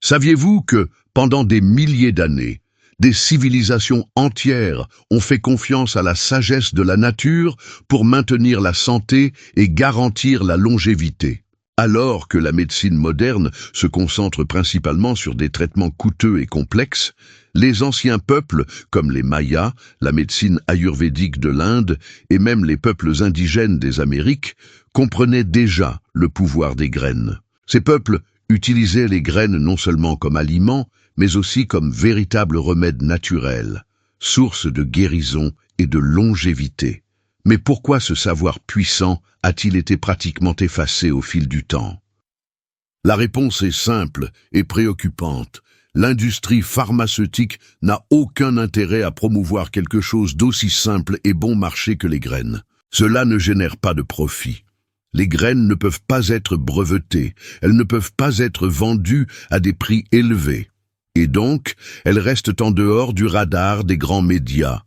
Saviez-vous que, pendant des milliers d'années, des civilisations entières ont fait confiance à la sagesse de la nature pour maintenir la santé et garantir la longévité? Alors que la médecine moderne se concentre principalement sur des traitements coûteux et complexes, les anciens peuples, comme les Mayas, la médecine ayurvédique de l'Inde et même les peuples indigènes des Amériques, comprenaient déjà le pouvoir des graines. Ces peuples utilisaient les graines non seulement comme aliments, mais aussi comme véritables remèdes naturels, source de guérison et de longévité. Mais pourquoi ce savoir puissant a-t-il été pratiquement effacé au fil du temps? La réponse est simple et préoccupante. L'industrie pharmaceutique n'a aucun intérêt à promouvoir quelque chose d'aussi simple et bon marché que les graines. Cela ne génère pas de profit. Les graines ne peuvent pas être brevetées, elles ne peuvent pas être vendues à des prix élevés. Et donc, elles restent en dehors du radar des grands médias.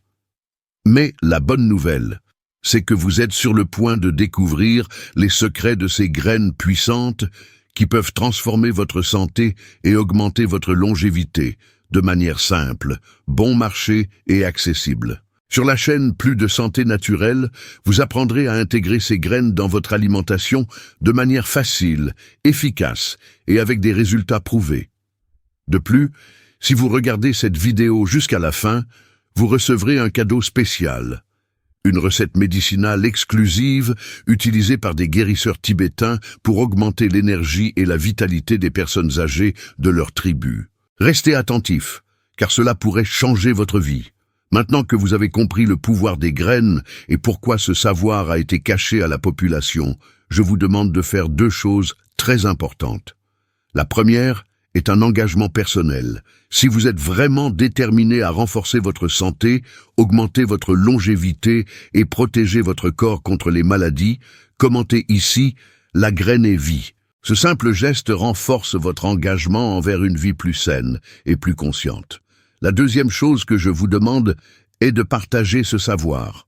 Mais la bonne nouvelle, c'est que vous êtes sur le point de découvrir les secrets de ces graines puissantes qui peuvent transformer votre santé et augmenter votre longévité de manière simple, bon marché et accessible. Sur la chaîne Plus de santé naturelle, vous apprendrez à intégrer ces graines dans votre alimentation de manière facile, efficace et avec des résultats prouvés. De plus, si vous regardez cette vidéo jusqu'à la fin, vous recevrez un cadeau spécial. Une recette médicinale exclusive utilisée par des guérisseurs tibétains pour augmenter l'énergie et la vitalité des personnes âgées de leur tribu. Restez attentifs, car cela pourrait changer votre vie. Maintenant que vous avez compris le pouvoir des graines et pourquoi ce savoir a été caché à la population, je vous demande de faire deux choses très importantes. La première est un engagement personnel. Si vous êtes vraiment déterminé à renforcer votre santé, augmenter votre longévité et protéger votre corps contre les maladies, commentez ici « La graine est vie ». Ce simple geste renforce votre engagement envers une vie plus saine et plus consciente. La deuxième chose que je vous demande est de partager ce savoir.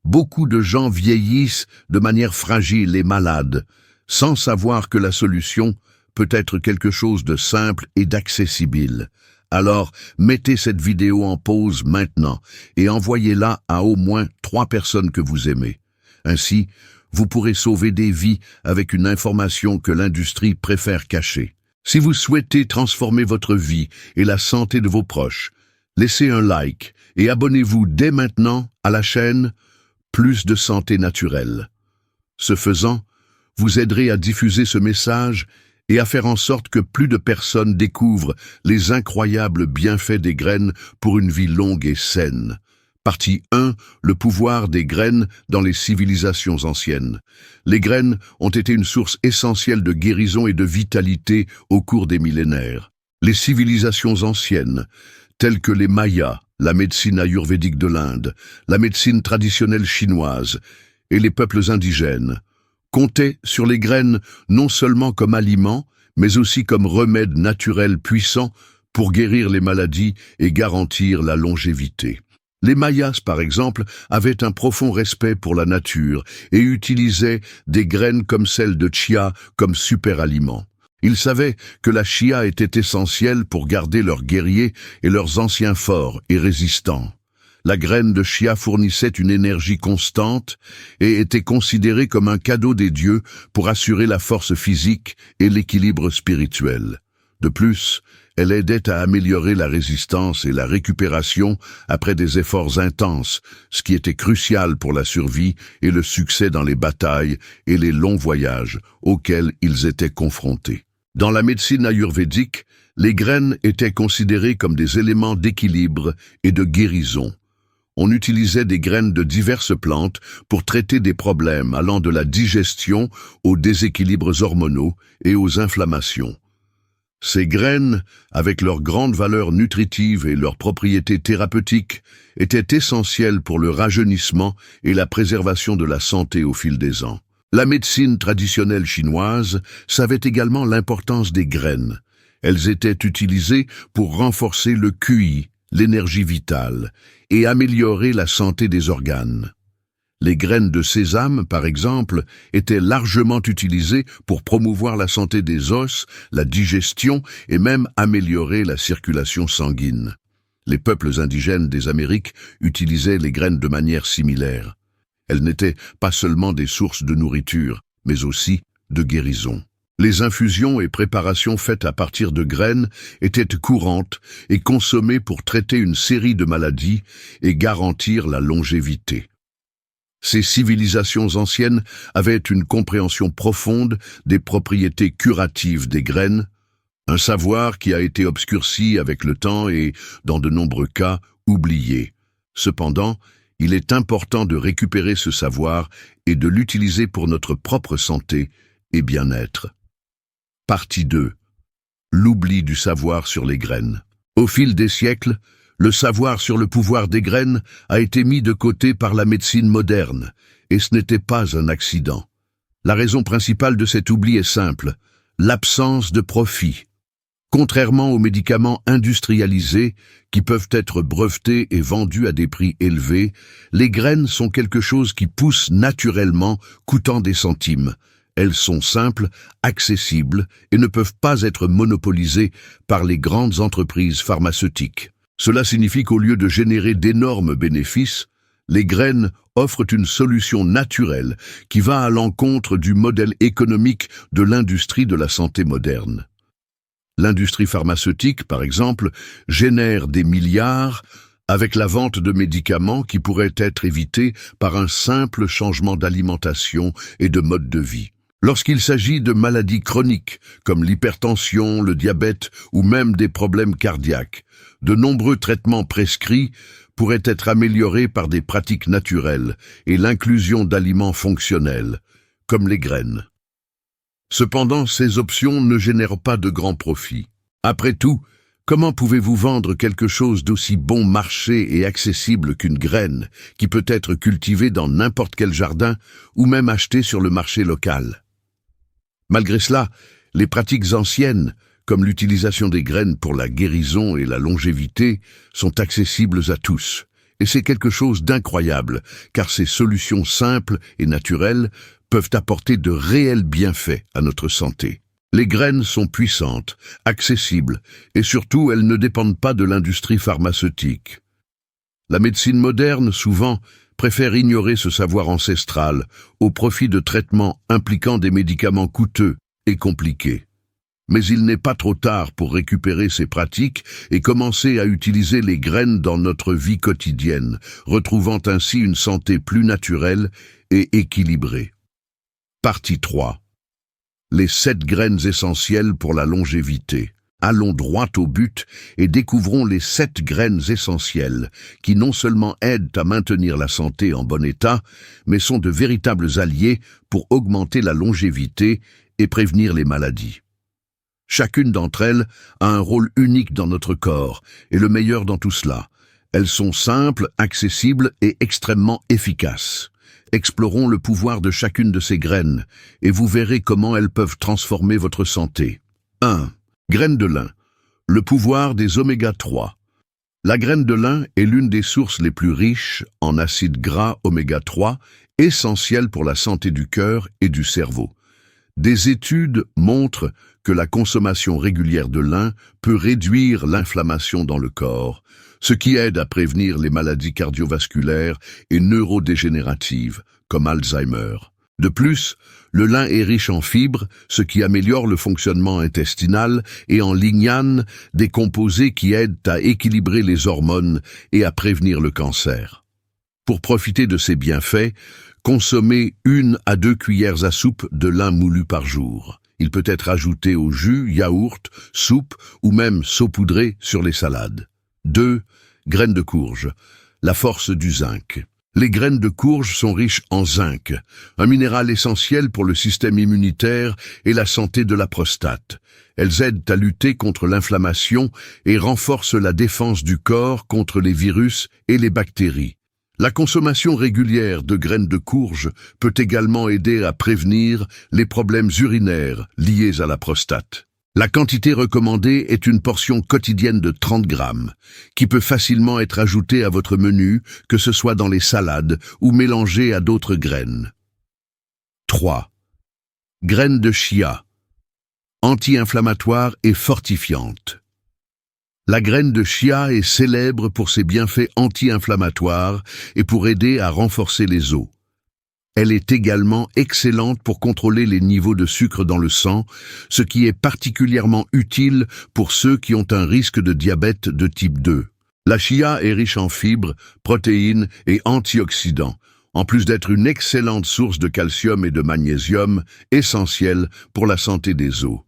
Beaucoup de gens vieillissent de manière fragile et malade, sans savoir que la solution peut être quelque chose de simple et d'accessible. Alors, mettez cette vidéo en pause maintenant et envoyez-la à au moins 3 personnes que vous aimez. Ainsi, vous pourrez sauver des vies avec une information que l'industrie préfère cacher. Si vous souhaitez transformer votre vie et la santé de vos proches, laissez un like et abonnez-vous dès maintenant à la chaîne Plus de santé naturelle. Ce faisant, vous aiderez à diffuser ce message et à faire en sorte que plus de personnes découvrent les incroyables bienfaits des graines pour une vie longue et saine. Partie 1. Le pouvoir des graines dans les civilisations anciennes. Les graines ont été une source essentielle de guérison et de vitalité au cours des millénaires. Les civilisations anciennes, telles que les Mayas, la médecine ayurvédique de l'Inde, la médecine traditionnelle chinoise et les peuples indigènes, comptaient sur les graines non seulement comme aliments, mais aussi comme remèdes naturels puissants pour guérir les maladies et garantir la longévité. Les Mayas, par exemple, avaient un profond respect pour la nature et utilisaient des graines comme celles de chia comme super-aliments. Ils savaient que la chia était essentielle pour garder leurs guerriers et leurs anciens forts et résistants. La graine de chia fournissait une énergie constante et était considérée comme un cadeau des dieux pour assurer la force physique et l'équilibre spirituel. De plus, elle aidait à améliorer la résistance et la récupération après des efforts intenses, ce qui était crucial pour la survie et le succès dans les batailles et les longs voyages auxquels ils étaient confrontés. Dans la médecine ayurvédique, les graines étaient considérées comme des éléments d'équilibre et de guérison. On utilisait des graines de diverses plantes pour traiter des problèmes allant de la digestion aux déséquilibres hormonaux et aux inflammations. Ces graines, avec leur grande valeur nutritive et leurs propriétés thérapeutiques, étaient essentielles pour le rajeunissement et la préservation de la santé au fil des ans. La médecine traditionnelle chinoise savait également l'importance des graines. Elles étaient utilisées pour renforcer le QI, l'énergie vitale, et améliorer la santé des organes. Les graines de sésame, par exemple, étaient largement utilisées pour promouvoir la santé des os, la digestion et même améliorer la circulation sanguine. Les peuples indigènes des Amériques utilisaient les graines de manière similaire. Elles n'étaient pas seulement des sources de nourriture, mais aussi de guérison. Les infusions et préparations faites à partir de graines étaient courantes et consommées pour traiter une série de maladies et garantir la longévité. Ces civilisations anciennes avaient une compréhension profonde des propriétés curatives des graines, un savoir qui a été obscurci avec le temps et, dans de nombreux cas, oublié. Cependant, il est important de récupérer ce savoir et de l'utiliser pour notre propre santé et bien-être. Partie 2. L'oubli du savoir sur les graines. Au fil des siècles, le savoir sur le pouvoir des graines a été mis de côté par la médecine moderne, et ce n'était pas un accident. La raison principale de cet oubli est simple, l'absence de profit. Contrairement aux médicaments industrialisés, qui peuvent être brevetés et vendus à des prix élevés, les graines sont quelque chose qui pousse naturellement, coûtant des centimes. Elles sont simples, accessibles et ne peuvent pas être monopolisées par les grandes entreprises pharmaceutiques. Cela signifie qu'au lieu de générer d'énormes bénéfices, les graines offrent une solution naturelle qui va à l'encontre du modèle économique de l'industrie de la santé moderne. L'industrie pharmaceutique, par exemple, génère des milliards avec la vente de médicaments qui pourraient être évités par un simple changement d'alimentation et de mode de vie. Lorsqu'il s'agit de maladies chroniques, comme l'hypertension, le diabète ou même des problèmes cardiaques, de nombreux traitements prescrits pourraient être améliorés par des pratiques naturelles et l'inclusion d'aliments fonctionnels, comme les graines. Cependant, ces options ne génèrent pas de grands profits. Après tout, comment pouvez-vous vendre quelque chose d'aussi bon marché et accessible qu'une graine, qui peut être cultivée dans n'importe quel jardin ou même achetée sur le marché local? Malgré cela, les pratiques anciennes, comme l'utilisation des graines pour la guérison et la longévité, sont accessibles à tous. Et c'est quelque chose d'incroyable, car ces solutions simples et naturelles peuvent apporter de réels bienfaits à notre santé. Les graines sont puissantes, accessibles, et surtout elles ne dépendent pas de l'industrie pharmaceutique. La médecine moderne, souvent, préfère ignorer ce savoir ancestral au profit de traitements impliquant des médicaments coûteux et compliqués. Mais il n'est pas trop tard pour récupérer ces pratiques et commencer à utiliser les graines dans notre vie quotidienne, retrouvant ainsi une santé plus naturelle et équilibrée. Partie 3. Les 7 graines essentielles pour la longévité. Allons droit au but et découvrons les 7 graines essentielles qui non seulement aident à maintenir la santé en bon état, mais sont de véritables alliés pour augmenter la longévité et prévenir les maladies. Chacune d'entre elles a un rôle unique dans notre corps, et le meilleur dans tout cela, elles sont simples, accessibles et extrêmement efficaces. Explorons le pouvoir de chacune de ces graines, et vous verrez comment elles peuvent transformer votre santé. 1. Graine de lin. Le pouvoir des oméga 3. La graine de lin est l'une des sources les plus riches en acides gras oméga 3, essentiels pour la santé du cœur et du cerveau. Des études montrent que la consommation régulière de lin peut réduire l'inflammation dans le corps, ce qui aide à prévenir les maladies cardiovasculaires et neurodégénératives, comme Alzheimer. De plus, le lin est riche en fibres, ce qui améliore le fonctionnement intestinal, et en lignane, des composés qui aident à équilibrer les hormones et à prévenir le cancer. Pour profiter de ces bienfaits, consommez 1 à 2 cuillères à soupe de lin moulu par jour. Il peut être ajouté au jus, yaourt, soupe ou même saupoudré sur les salades. 2. Graines de courge. La force du zinc. Les graines de courge sont riches en zinc, un minéral essentiel pour le système immunitaire et la santé de la prostate. Elles aident à lutter contre l'inflammation et renforcent la défense du corps contre les virus et les bactéries. La consommation régulière de graines de courge peut également aider à prévenir les problèmes urinaires liés à la prostate. La quantité recommandée est une portion quotidienne de 30 grammes, qui peut facilement être ajoutée à votre menu, que ce soit dans les salades ou mélangée à d'autres graines. 3. Graines de chia. Anti-inflammatoire et fortifiante. La graine de chia est célèbre pour ses bienfaits anti-inflammatoires et pour aider à renforcer les os. Elle est également excellente pour contrôler les niveaux de sucre dans le sang, ce qui est particulièrement utile pour ceux qui ont un risque de diabète de type 2. La chia est riche en fibres, protéines et antioxydants, en plus d'être une excellente source de calcium et de magnésium, essentiels pour la santé des os.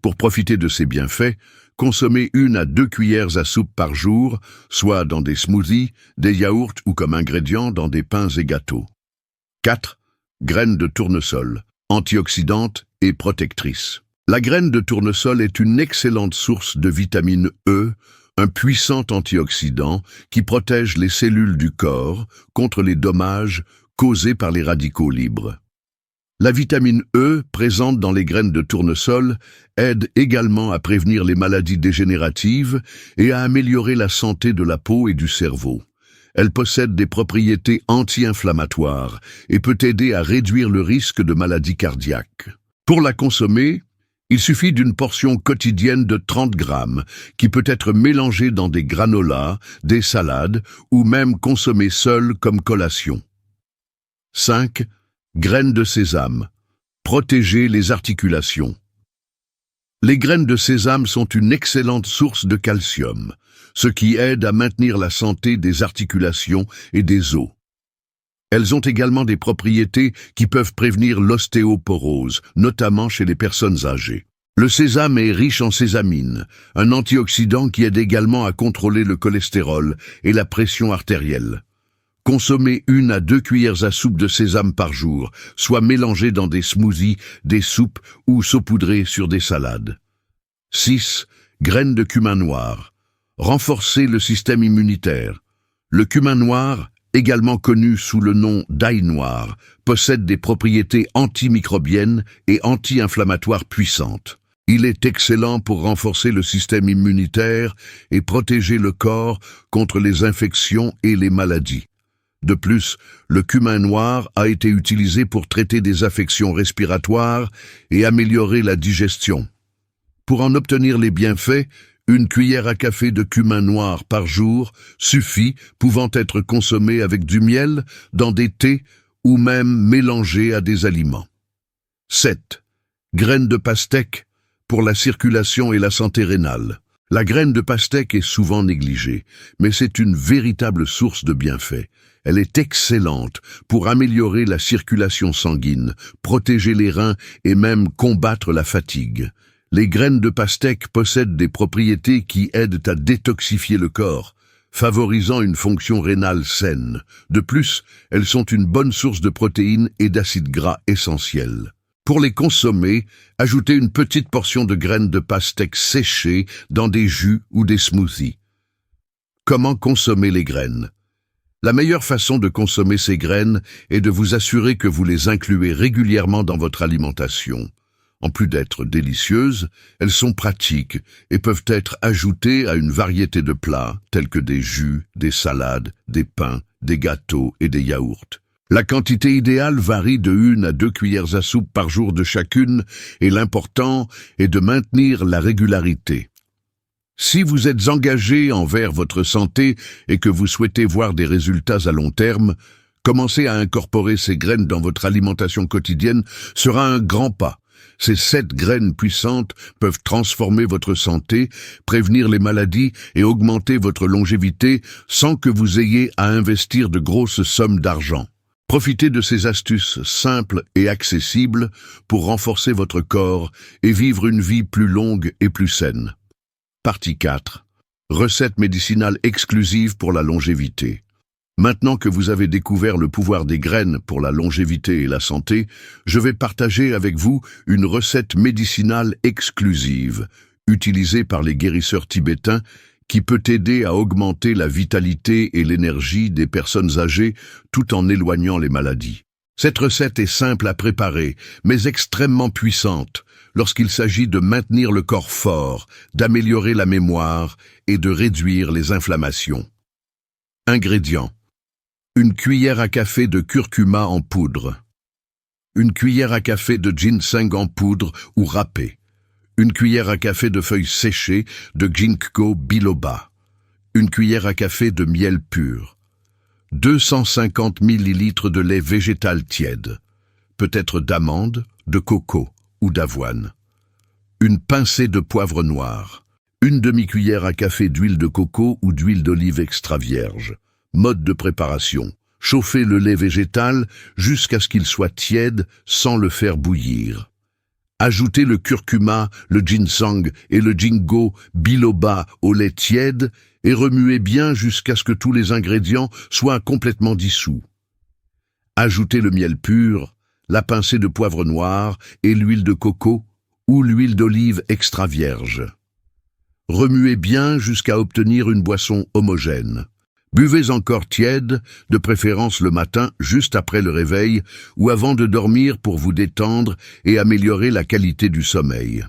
Pour profiter de ces bienfaits, consommez 1 à 2 cuillères à soupe par jour, soit dans des smoothies, des yaourts ou comme ingrédient dans des pains et gâteaux. 4. Graines de tournesol, antioxydante et protectrice. La graine de tournesol est une excellente source de vitamine E, un puissant antioxydant qui protège les cellules du corps contre les dommages causés par les radicaux libres. La vitamine E, présente dans les graines de tournesol, aide également à prévenir les maladies dégénératives et à améliorer la santé de la peau et du cerveau. Elle possède des propriétés anti-inflammatoires et peut aider à réduire le risque de maladies cardiaques. Pour la consommer, il suffit d'une portion quotidienne de 30 grammes qui peut être mélangée dans des granolas, des salades ou même consommée seule comme collation. 5. Graines de sésame. Protéger les articulations. Les graines de sésame sont une excellente source de calcium, ce qui aide à maintenir la santé des articulations et des os. Elles ont également des propriétés qui peuvent prévenir l'ostéoporose, notamment chez les personnes âgées. Le sésame est riche en sésamine, un antioxydant qui aide également à contrôler le cholestérol et la pression artérielle. Consommez 1 à 2 cuillères à soupe de sésame par jour, soit mélangées dans des smoothies, des soupes ou saupoudrées sur des salades. 6. Graines de cumin noir. Renforcer le système immunitaire. Le cumin noir, également connu sous le nom d'ail noir, possède des propriétés antimicrobiennes et anti-inflammatoires puissantes. Il est excellent pour renforcer le système immunitaire et protéger le corps contre les infections et les maladies. De plus, le cumin noir a été utilisé pour traiter des affections respiratoires et améliorer la digestion. Pour en obtenir les bienfaits, 1 cuillère à café de cumin noir par jour suffit, pouvant être consommé avec du miel, dans des thés ou même mélangé à des aliments. 7. Graines de pastèque pour la circulation et la santé rénale. La graine de pastèque est souvent négligée, mais c'est une véritable source de bienfaits. Elle est excellente pour améliorer la circulation sanguine, protéger les reins et même combattre la fatigue. Les graines de pastèque possèdent des propriétés qui aident à détoxifier le corps, favorisant une fonction rénale saine. De plus, elles sont une bonne source de protéines et d'acides gras essentiels. Pour les consommer, ajoutez une petite portion de graines de pastèque séchées dans des jus ou des smoothies. Comment consommer les graines ? La meilleure façon de consommer ces graines est de vous assurer que vous les incluez régulièrement dans votre alimentation. En plus d'être délicieuses, elles sont pratiques et peuvent être ajoutées à une variété de plats tels que des jus, des salades, des pains, des gâteaux et des yaourts. La quantité idéale varie de 1 à 2 cuillères à soupe par jour de chacune et l'important est de maintenir la régularité. Si vous êtes engagé envers votre santé et que vous souhaitez voir des résultats à long terme, commencer à incorporer ces graines dans votre alimentation quotidienne sera un grand pas. Ces 7 graines puissantes peuvent transformer votre santé, prévenir les maladies et augmenter votre longévité sans que vous ayez à investir de grosses sommes d'argent. Profitez de ces astuces simples et accessibles pour renforcer votre corps et vivre une vie plus longue et plus saine. Partie 4. Recette médicinale exclusive pour la longévité. Maintenant que vous avez découvert le pouvoir des graines pour la longévité et la santé, je vais partager avec vous une recette médicinale exclusive, utilisée par les guérisseurs tibétains, qui peut aider à augmenter la vitalité et l'énergie des personnes âgées tout en éloignant les maladies. Cette recette est simple à préparer, mais extrêmement puissante lorsqu'il s'agit de maintenir le corps fort, d'améliorer la mémoire et de réduire les inflammations. Ingrédients. Une cuillère à café de curcuma en poudre. Une cuillère à café de ginseng en poudre ou râpé. Une cuillère à café de feuilles séchées de ginkgo biloba. Une cuillère à café de miel pur. 250 ml de lait végétal tiède, peut-être d'amande, de coco ou d'avoine. Une pincée de poivre noir. Une demi-cuillère à café d'huile de coco ou d'huile d'olive extra vierge. Mode de préparation. Chauffez le lait végétal jusqu'à ce qu'il soit tiède sans le faire bouillir. Ajoutez le curcuma, le ginseng et le ginkgo biloba au lait tiède et remuez bien jusqu'à ce que tous les ingrédients soient complètement dissous. Ajoutez le miel pur, la pincée de poivre noir et l'huile de coco ou l'huile d'olive extra vierge. Remuez bien jusqu'à obtenir une boisson homogène. Buvez encore tiède, de préférence le matin, juste après le réveil, ou avant de dormir pour vous détendre et améliorer la qualité du sommeil.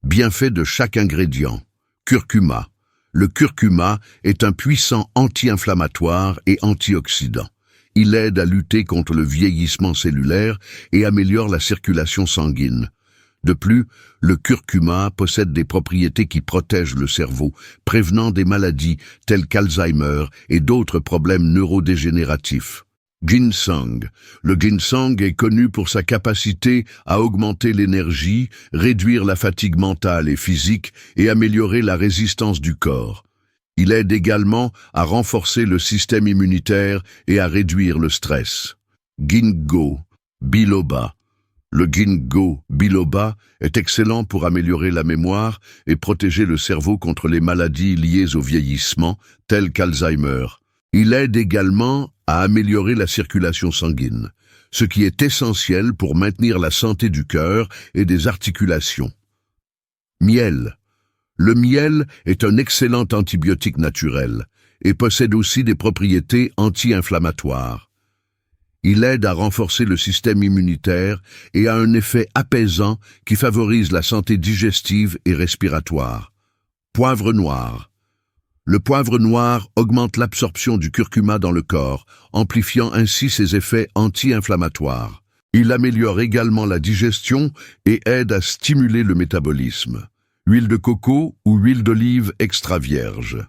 Bienfaits de chaque ingrédient. Curcuma. Le curcuma est un puissant anti-inflammatoire et antioxydant. Il aide à lutter contre le vieillissement cellulaire et améliore la circulation sanguine. De plus, le curcuma possède des propriétés qui protègent le cerveau, prévenant des maladies telles qu'Alzheimer et d'autres problèmes neurodégénératifs. Ginseng. Le ginseng est connu pour sa capacité à augmenter l'énergie, réduire la fatigue mentale et physique et améliorer la résistance du corps. Il aide également à renforcer le système immunitaire et à réduire le stress. Ginkgo biloba. Le ginkgo biloba est excellent pour améliorer la mémoire et protéger le cerveau contre les maladies liées au vieillissement, telles qu'Alzheimer. Il aide également à améliorer la circulation sanguine, ce qui est essentiel pour maintenir la santé du cœur et des articulations. Miel. Le miel est un excellent antibiotique naturel et possède aussi des propriétés anti-inflammatoires. Il aide à renforcer le système immunitaire et a un effet apaisant qui favorise la santé digestive et respiratoire. Poivre noir. Le poivre noir augmente l'absorption du curcuma dans le corps, amplifiant ainsi ses effets anti-inflammatoires. Il améliore également la digestion et aide à stimuler le métabolisme. Huile de coco ou huile d'olive extra vierge.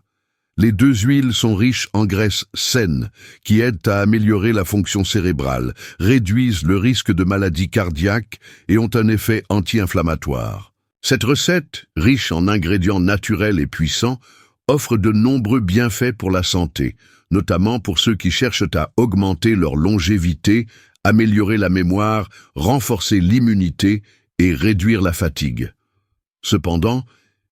Les deux huiles sont riches en graisses saines qui aident à améliorer la fonction cérébrale, réduisent le risque de maladies cardiaques et ont un effet anti-inflammatoire. Cette recette, riche en ingrédients naturels et puissants, offre de nombreux bienfaits pour la santé, notamment pour ceux qui cherchent à augmenter leur longévité, améliorer la mémoire, renforcer l'immunité et réduire la fatigue. Cependant,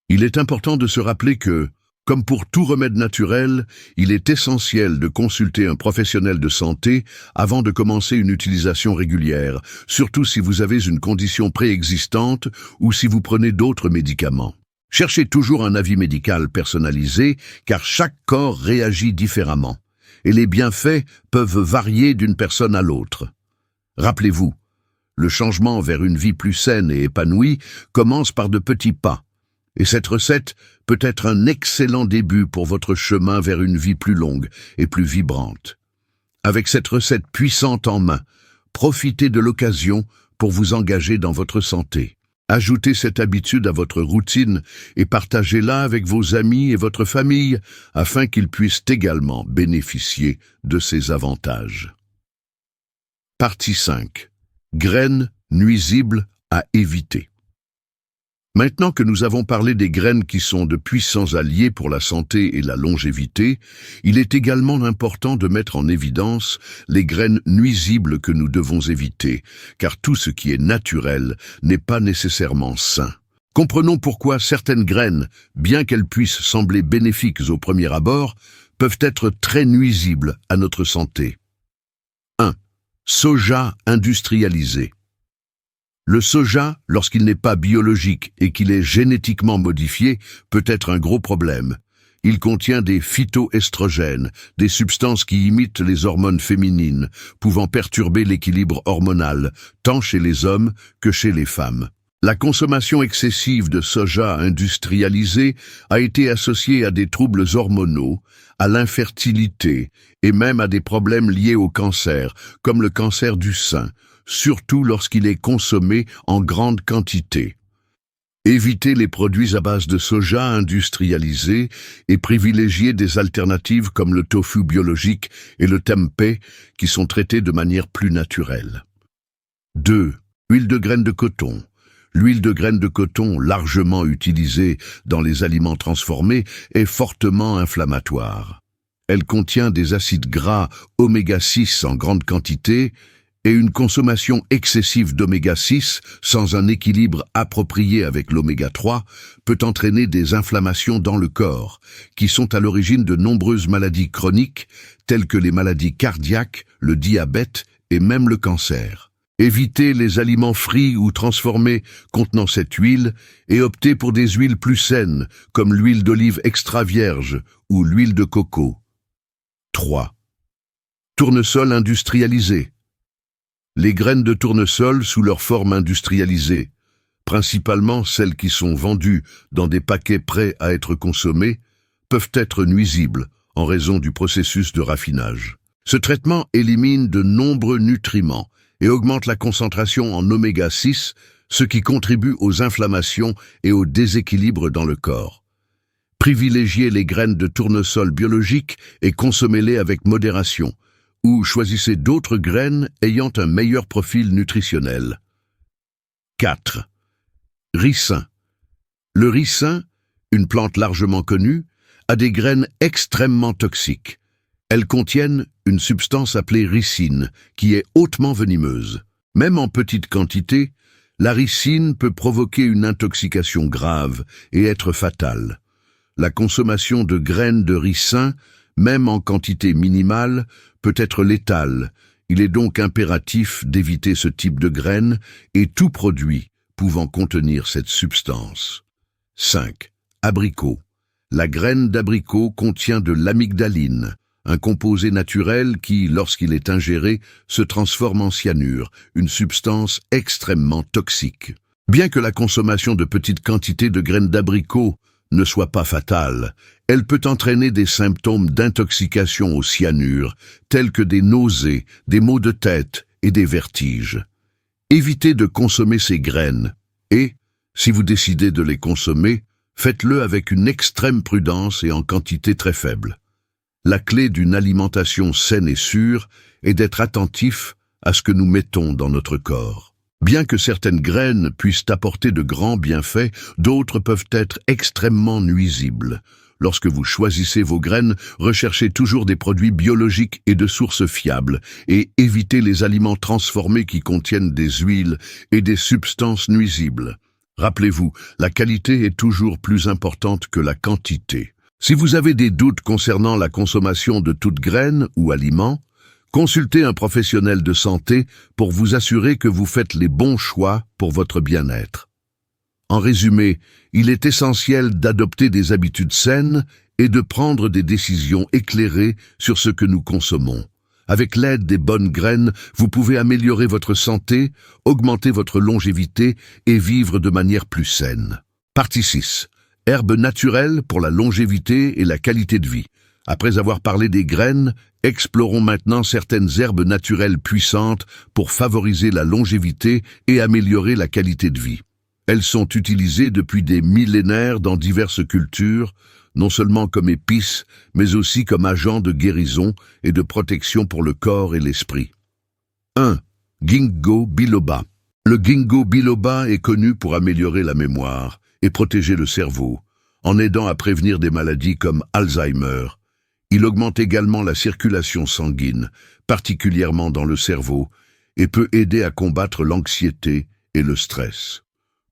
il est important de se rappeler que, comme pour tout remède naturel, il est essentiel de consulter un professionnel de santé avant de commencer une utilisation régulière, surtout si vous avez une condition préexistante ou si vous prenez d'autres médicaments. Cherchez toujours un avis médical personnalisé, car chaque corps réagit différemment, et les bienfaits peuvent varier d'une personne à l'autre. Rappelez-vous, le changement vers une vie plus saine et épanouie commence par de petits pas. Et cette recette peut être un excellent début pour votre chemin vers une vie plus longue et plus vibrante. Avec cette recette puissante en main, profitez de l'occasion pour vous engager dans votre santé. Ajoutez cette habitude à votre routine et partagez-la avec vos amis et votre famille afin qu'ils puissent également bénéficier de ces avantages. Partie 5. Graines nuisibles à éviter. Maintenant que nous avons parlé des graines qui sont de puissants alliés pour la santé et la longévité, il est également important de mettre en évidence les graines nuisibles que nous devons éviter, car tout ce qui est naturel n'est pas nécessairement sain. Comprenons pourquoi certaines graines, bien qu'elles puissent sembler bénéfiques au premier abord, peuvent être très nuisibles à notre santé. 1. Soja industrialisé. Le soja, lorsqu'il n'est pas biologique et qu'il est génétiquement modifié, peut être un gros problème, Il contient des phytoestrogènes, des substances qui imitent les hormones féminines, pouvant perturber l'équilibre hormonal, tant chez les hommes que chez les femmes. La consommation excessive de soja industrialisé a été associée à des troubles hormonaux, à l'infertilité et même à des problèmes liés au cancer, comme le cancer du sein, surtout lorsqu'il est consommé en grande quantité. Évitez les produits à base de soja industrialisé et privilégiez des alternatives comme le tofu biologique et le tempeh qui sont traités de manière plus naturelle. 2. Huile de graines de coton. L'huile de graines de coton, largement utilisée dans les aliments transformés, est fortement inflammatoire. Elle contient des acides gras oméga 6 en grande quantité et une consommation excessive d'oméga 6 sans un équilibre approprié avec l'oméga 3 peut entraîner des inflammations dans le corps, qui sont à l'origine de nombreuses maladies chroniques telles que les maladies cardiaques, le diabète et même le cancer. Évitez les aliments frits ou transformés contenant cette huile et optez pour des huiles plus saines comme l'huile d'olive extra vierge ou l'huile de coco. 3. Tournesol industrialisé. Les graines de tournesol sous leur forme industrialisée, principalement celles qui sont vendues dans des paquets prêts à être consommés, peuvent être nuisibles en raison du processus de raffinage. Ce traitement élimine de nombreux nutriments et augmente la concentration en oméga 6, ce qui contribue aux inflammations et aux déséquilibres dans le corps. Privilégiez les graines de tournesol biologiques et consommez-les avec modération, ou choisissez d'autres graines ayant un meilleur profil nutritionnel. 4. Ricin. Le ricin, une plante largement connue, a des graines extrêmement toxiques. Elles contiennent une substance appelée ricine, qui est hautement venimeuse. Même en petite quantité, la ricine peut provoquer une intoxication grave et être fatale. La consommation de graines de ricin, même en quantité minimale, peut être létale. Il est donc impératif d'éviter ce type de graines et tout produit pouvant contenir cette substance. 5. Abricot. La graine d'abricot contient de l'amygdaline, un composé naturel qui, lorsqu'il est ingéré, se transforme en cyanure, une substance extrêmement toxique. Bien que la consommation de petites quantités de graines d'abricot ne soit pas fatale, elle peut entraîner des symptômes d'intoxication au cyanure, tels que des nausées, des maux de tête et des vertiges. Évitez de consommer ces graines et, si vous décidez de les consommer, faites-le avec une extrême prudence et en quantité très faible. La clé d'une alimentation saine et sûre est d'être attentif à ce que nous mettons dans notre corps. Bien que certaines graines puissent apporter de grands bienfaits, d'autres peuvent être extrêmement nuisibles. Lorsque vous choisissez vos graines, recherchez toujours des produits biologiques et de sources fiables et évitez les aliments transformés qui contiennent des huiles et des substances nuisibles. Rappelez-vous, la qualité est toujours plus importante que la quantité. Si vous avez des doutes concernant la consommation de toute graine ou aliment, consultez un professionnel de santé pour vous assurer que vous faites les bons choix pour votre bien-être. En résumé, il est essentiel d'adopter des habitudes saines et de prendre des décisions éclairées sur ce que nous consommons. Avec l'aide des bonnes graines, vous pouvez améliorer votre santé, augmenter votre longévité et vivre de manière plus saine. Partie 6. Herbes naturelles pour la longévité et la qualité de vie. Après avoir parlé des graines, explorons maintenant certaines herbes naturelles puissantes pour favoriser la longévité et améliorer la qualité de vie. Elles sont utilisées depuis des millénaires dans diverses cultures, non seulement comme épices, mais aussi comme agents de guérison et de protection pour le corps et l'esprit. 1. Ginkgo biloba. Le ginkgo biloba est connu pour améliorer la mémoire et protéger le cerveau, en aidant à prévenir des maladies comme Alzheimer. Il augmente également la circulation sanguine, particulièrement dans le cerveau, et peut aider à combattre l'anxiété et le stress.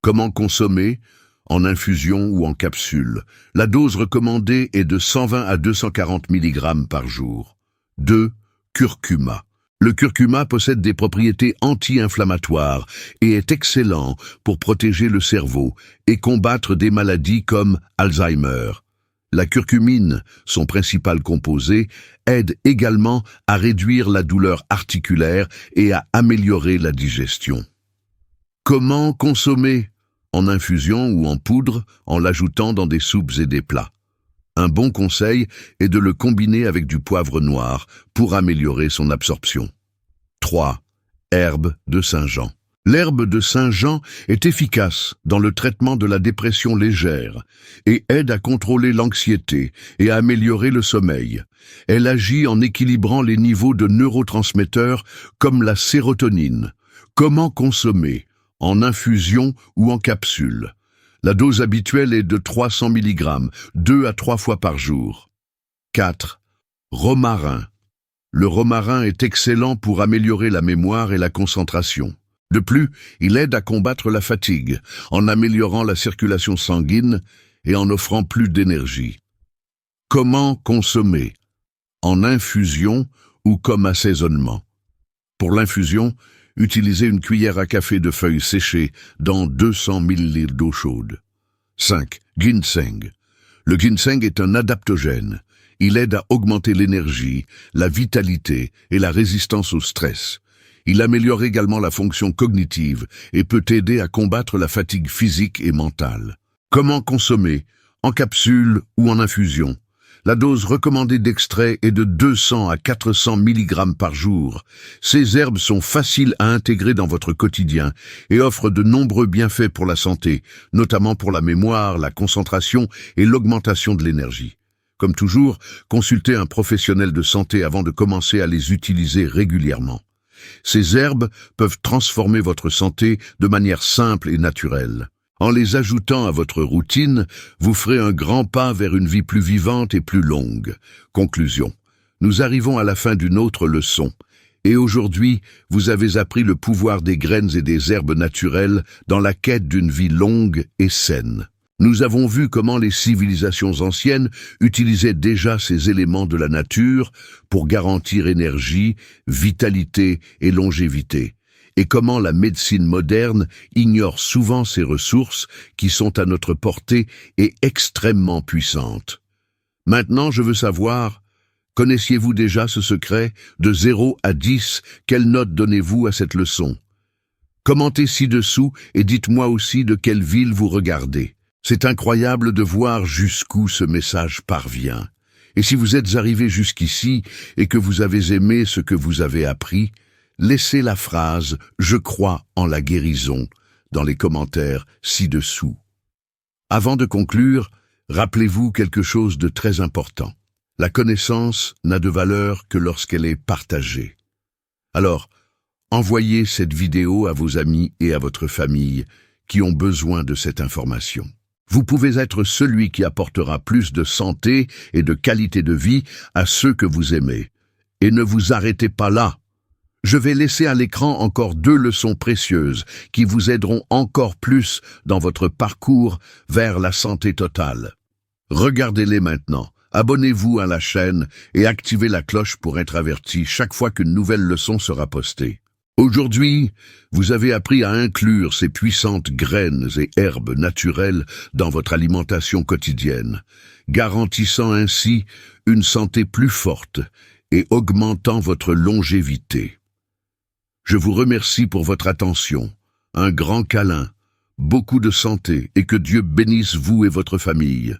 Comment consommer? En infusion ou en capsule. La dose recommandée est de 120 à 240 mg par jour. 2. Curcuma. Le curcuma possède des propriétés anti-inflammatoires et est excellent pour protéger le cerveau et combattre des maladies comme Alzheimer. La curcumine, son principal composé, aide également à réduire la douleur articulaire et à améliorer la digestion. Comment consommer? En infusion ou en poudre, en l'ajoutant dans des soupes et des plats. Un bon conseil est de le combiner avec du poivre noir pour améliorer son absorption. 3. Herbe de Saint-Jean. L'herbe de Saint-Jean est efficace dans le traitement de la dépression légère et aide à contrôler l'anxiété et à améliorer le sommeil. Elle agit en équilibrant les niveaux de neurotransmetteurs comme la sérotonine. Comment consommer? En infusion ou en capsule. La dose habituelle est de 300 mg, 2 à 3 fois par jour. 4. Romarin. Le romarin est excellent pour améliorer la mémoire et la concentration. De plus, il aide à combattre la fatigue, en améliorant la circulation sanguine et en offrant plus d'énergie. Comment consommer? En infusion ou comme assaisonnement. Pour l'infusion, utilisez une cuillère à café de feuilles séchées dans 200 ml d'eau chaude. 5. Ginseng. Le ginseng est un adaptogène. Il aide à augmenter l'énergie, la vitalité et la résistance au stress. Il améliore également la fonction cognitive et peut aider à combattre la fatigue physique et mentale. Comment consommer? En capsule ou en infusion. La dose recommandée d'extrait est de 200 à 400 mg par jour. Ces herbes sont faciles à intégrer dans votre quotidien et offrent de nombreux bienfaits pour la santé, notamment pour la mémoire, la concentration et l'augmentation de l'énergie. Comme toujours, consultez un professionnel de santé avant de commencer à les utiliser régulièrement. Ces herbes peuvent transformer votre santé de manière simple et naturelle. En les ajoutant à votre routine, vous ferez un grand pas vers une vie plus vivante et plus longue. Conclusion. Nous arrivons à la fin d'une autre leçon. Et aujourd'hui, vous avez appris le pouvoir des graines et des herbes naturelles dans la quête d'une vie longue et saine. Nous avons vu comment les civilisations anciennes utilisaient déjà ces éléments de la nature pour garantir énergie, vitalité et longévité, et comment la médecine moderne ignore souvent ces ressources qui sont à notre portée et extrêmement puissantes. Maintenant, je veux savoir, connaissiez-vous déjà ce secret? De 0 à 10, quelle note donnez-vous à cette leçon? Commentez ci-dessous et dites-moi aussi de quelle ville vous regardez. C'est incroyable de voir jusqu'où ce message parvient. Et si vous êtes arrivé jusqu'ici et que vous avez aimé ce que vous avez appris, laissez la phrase « Je crois en la guérison » dans les commentaires ci-dessous. Avant de conclure, rappelez-vous quelque chose de très important. La connaissance n'a de valeur que lorsqu'elle est partagée. Alors, envoyez cette vidéo à vos amis et à votre famille qui ont besoin de cette information. Vous pouvez être celui qui apportera plus de santé et de qualité de vie à ceux que vous aimez. Et ne vous arrêtez pas là. Je vais laisser à l'écran encore 2 leçons précieuses qui vous aideront encore plus dans votre parcours vers la santé totale. Regardez-les maintenant, abonnez-vous à la chaîne et activez la cloche pour être averti chaque fois qu'une nouvelle leçon sera postée. Aujourd'hui, vous avez appris à inclure ces puissantes graines et herbes naturelles dans votre alimentation quotidienne, garantissant ainsi une santé plus forte et augmentant votre longévité. Je vous remercie pour votre attention, un grand câlin, beaucoup de santé et que Dieu bénisse vous et votre famille.